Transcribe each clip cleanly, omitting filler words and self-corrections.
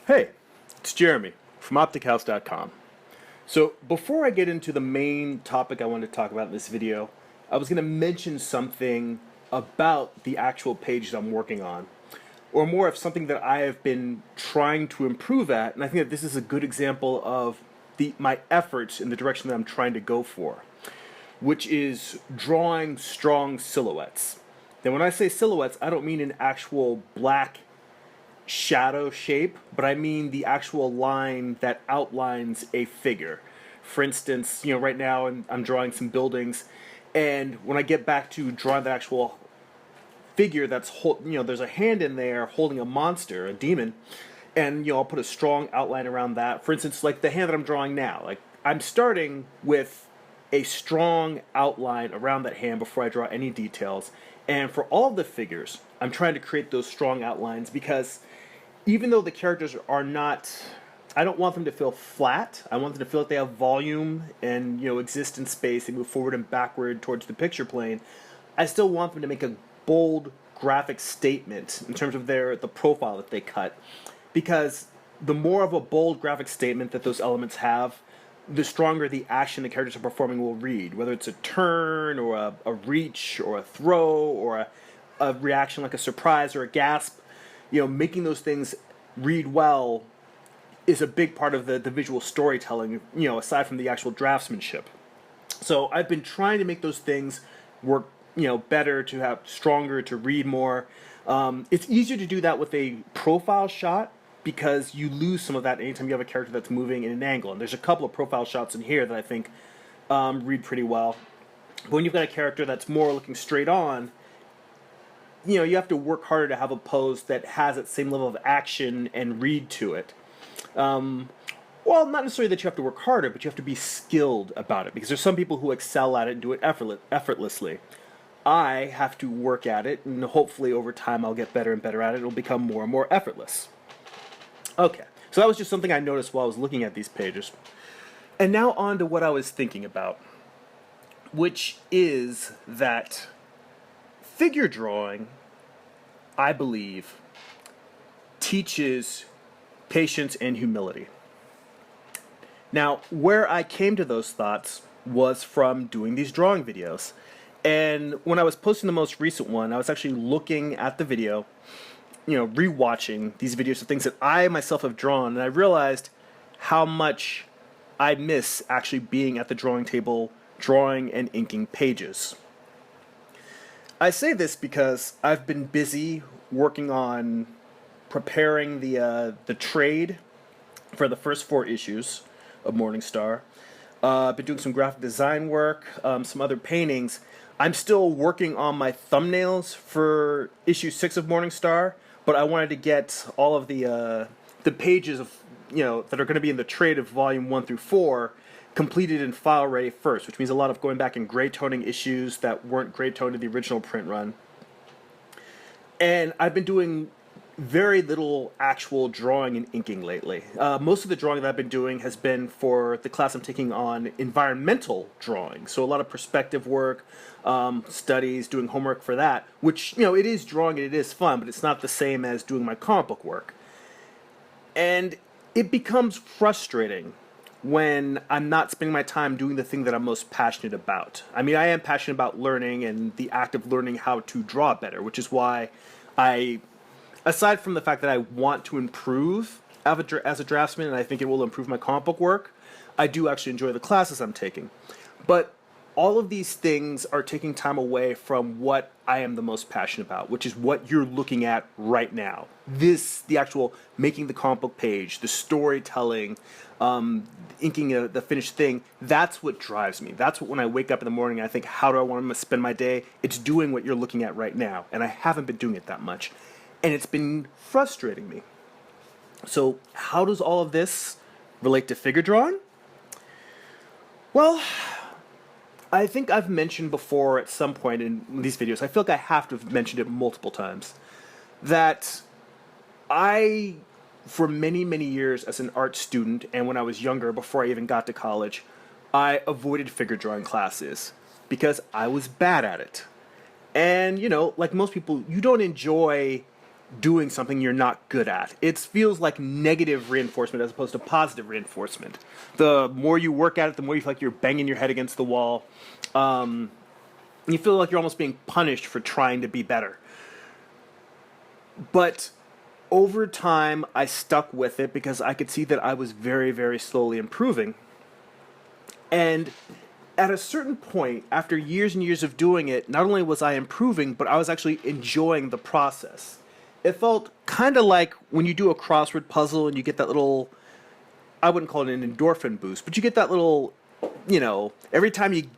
Hey, it's Jeremy from OpticHouse.com. So before I get into the main topic I wanted to talk about in this video, I was going to mention something about the actual page that I'm working on, or more of something that I have been trying to improve at, and I think that this is a good example of my efforts in the direction that I'm trying to go for, which is drawing strong silhouettes. Now when I say silhouettes, I don't mean an actual black shadow shape, but I mean the actual line that outlines a figure. For instance, right now I'm drawing some buildings, and when I get back to drawing the actual figure there's a hand in there holding a monster, a demon, and I'll put a strong outline around that. For instance, like the hand that I'm drawing now, like I'm starting with a strong outline around that hand before I draw any details. And for all of the figures, I'm trying to create those strong outlines because even though the characters are not, I don't want them to feel flat. I want them to feel like they have volume and exist in space. They move forward and backward towards the picture plane. I still want them to make a bold graphic statement in terms of the profile that they cut, because the more of a bold graphic statement that those elements have, the stronger the action the characters are performing will read, whether it's a turn or a reach or a throw or a reaction like a surprise or a gasp. Making those things read well is a big part of the visual storytelling, aside from the actual draftsmanship. So I've been trying to make those things work, better, to have stronger, to read more. It's easier to do that with a profile shot because you lose some of that anytime you have a character that's moving in an angle. And there's a couple of profile shots in here that I think read pretty well. But when you've got a character that's more looking straight on, you have to work harder to have a pose that has that same level of action and read to it. Well, not necessarily that you have to work harder, but you have to be skilled about it, because there's some people who excel at it and do it effortlessly. I have to work at it, and hopefully over time I'll get better and better at it. It'll become more and more effortless. Okay, so that was just something I noticed while I was looking at these pages. And now on to what I was thinking about, which is that figure drawing, I believe, teaches patience and humility. Now, where I came to those thoughts was from doing these drawing videos. And when I was posting the most recent one, I was actually looking at the video, rewatching these videos of things that I myself have drawn, and I realized how much I miss actually being at the drawing table, drawing and inking pages. I say this because I've been busy working on preparing the trade for the first 4 issues of Morningstar. I've been doing some graphic design work, some other paintings. I'm still working on my thumbnails for issue 6 of Morningstar, but I wanted to get all of the pages of that are going to be in the trade of volume 1 through 4 completed and file ready first, which means a lot of going back and gray toning issues that weren't gray toned in the original print run. And I've been doing very little actual drawing and inking lately. Most of the drawing that I've been doing has been for the class I'm taking on environmental drawing. So a lot of perspective work, studies, doing homework for that, which, it is drawing and it is fun, but it's not the same as doing my comic book work. And it becomes frustrating when I'm not spending my time doing the thing that I'm most passionate about. I mean, I am passionate about learning and the act of learning how to draw better, which is why aside from the fact that I want to improve as a draftsman, and I think it will improve my comic book work, I do actually enjoy the classes I'm taking. But all of these things are taking time away from what I am the most passionate about, which is what you're looking at right now. The actual making the comic book page, the storytelling, inking the finished thing, that's what drives me. That's what when I wake up in the morning, I think, how do I want to spend my day? It's doing what you're looking at right now, and I haven't been doing it that much. And it's been frustrating me. So how does all of this relate to figure drawing? Well, I think I've mentioned before at some point in these videos, I feel like I have to have mentioned it multiple times, that I, for many, many years as an art student, and when I was younger, before I even got to college, I avoided figure drawing classes because I was bad at it. And, like most people, you don't enjoy doing something you're not good at. It feels like negative reinforcement as opposed to positive reinforcement. The more you work at it, the more you feel like you're banging your head against the wall. You feel like you're almost being punished for trying to be better. But over time, I stuck with it because I could see that I was very, very slowly improving. And at a certain point, after years and years of doing it, not only was I improving, but I was actually enjoying the process. It felt kind of like when you do a crossword puzzle and you get that little, I wouldn't call it an endorphin boost, but you get that little, every time you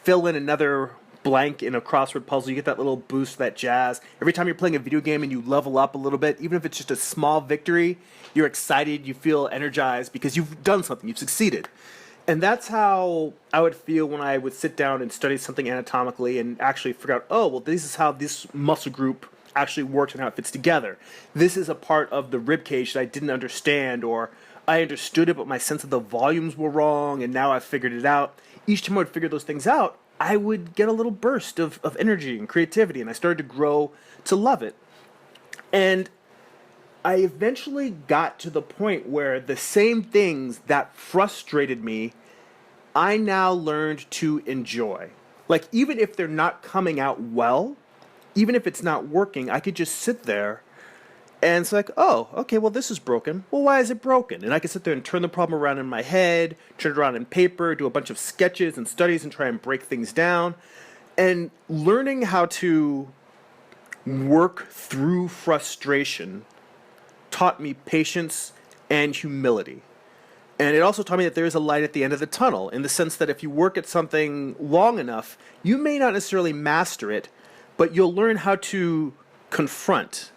fill in another blank in a crossword puzzle, you get that little boost, that jazz. Every time you're playing a video game and you level up a little bit, even if it's just a small victory, you're excited, you feel energized because you've done something, you've succeeded. And that's how I would feel when I would sit down and study something anatomically and actually figure out, oh, well, this is how this muscle group actually works and how it fits together. This is a part of the rib cage that I didn't understand, or I understood it, but my sense of the volumes were wrong, and now I've figured it out. Each time I would figure those things out, I would get a little burst of energy and creativity, and I started to grow to love it. And I eventually got to the point where the same things that frustrated me, I now learned to enjoy. Like, even if they're not coming out well, even if it's not working, I could just sit there and it's like, oh, okay, well, this is broken. Well, why is it broken? And I could sit there and turn the problem around in my head, turn it around in paper, do a bunch of sketches and studies and try and break things down. And learning how to work through frustration taught me patience and humility. And it also taught me that there is a light at the end of the tunnel, in the sense that if you work at something long enough, you may not necessarily master it, but you'll learn how to confront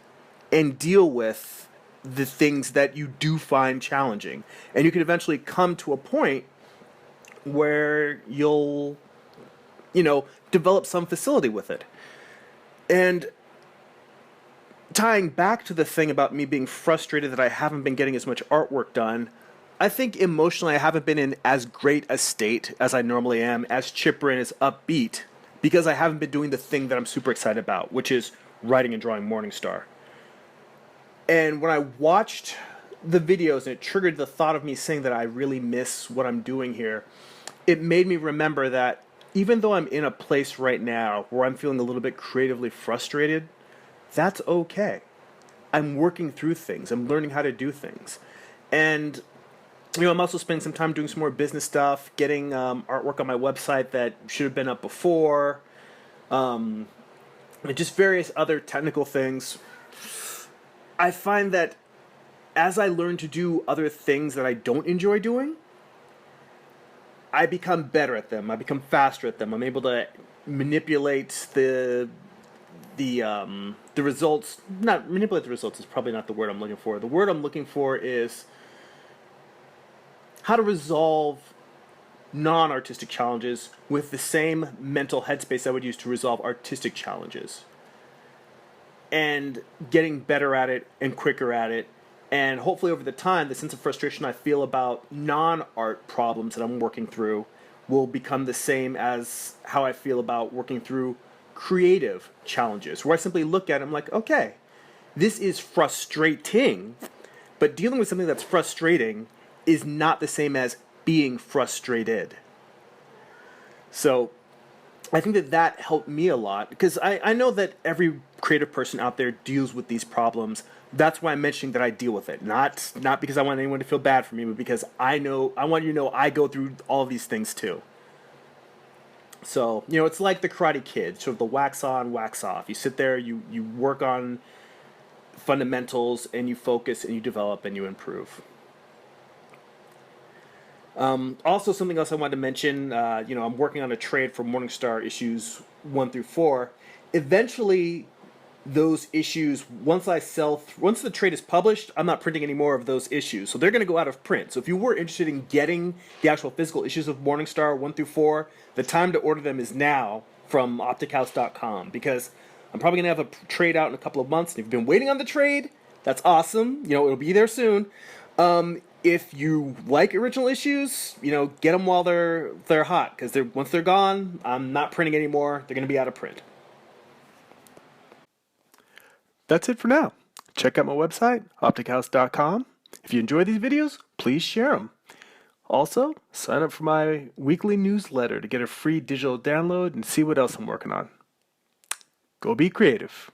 and deal with the things that you do find challenging. And you can eventually come to a point where you'll, develop some facility with it. And tying back to the thing about me being frustrated that I haven't been getting as much artwork done, I think emotionally I haven't been in as great a state as I normally am, as chipper and as upbeat, because I haven't been doing the thing that I'm super excited about, which is writing and drawing Morningstar. And when I watched the videos and it triggered the thought of me saying that I really miss what I'm doing here, it made me remember that even though I'm in a place right now where I'm feeling a little bit creatively frustrated, that's okay. I'm working through things. I'm learning how to do things. And, I'm also spending some time doing some more business stuff, getting artwork on my website that should have been up before, and just various other technical things. I find that as I learn to do other things that I don't enjoy doing, I become better at them. I become faster at them. I'm able to manipulate the results. Not manipulate the results is probably not the word I'm looking for. The word I'm looking for is how to resolve non-artistic challenges with the same mental headspace I would use to resolve artistic challenges. And getting better at it and quicker at it. And hopefully over the time, the sense of frustration I feel about non-art problems that I'm working through will become the same as how I feel about working through creative challenges, where I simply look at it and I'm like, okay, this is frustrating, but dealing with something that's frustrating is not the same as being frustrated. So I think that helped me a lot, because I know that every creative person out there deals with these problems. That's why I'm mentioning that I deal with it. Not because I want anyone to feel bad for me, but because I want you to know I go through all of these things too. So, it's like the Karate Kid, sort of the wax on, wax off. You sit there, you work on fundamentals, and you focus, and you develop, and you improve. Also, something else I wanted to mention, I'm working on a trade for Morningstar issues 1 through 4. Eventually, those issues, once the trade is published, I'm not printing any more of those issues. So they're going to go out of print. So if you were interested in getting the actual physical issues of Morningstar 1 through 4, the time to order them is now from optichouse.com, because I'm probably going to have a trade out in a couple of months. And if you've been waiting on the trade, that's awesome. It'll be there soon. If you like original issues, get them while they're hot, because once they're gone, I'm not printing anymore. They're going to be out of print. That's it for now. Check out my website, optichouse.com. If you enjoy these videos, please share them. Also, sign up for my weekly newsletter to get a free digital download and see what else I'm working on. Go be creative.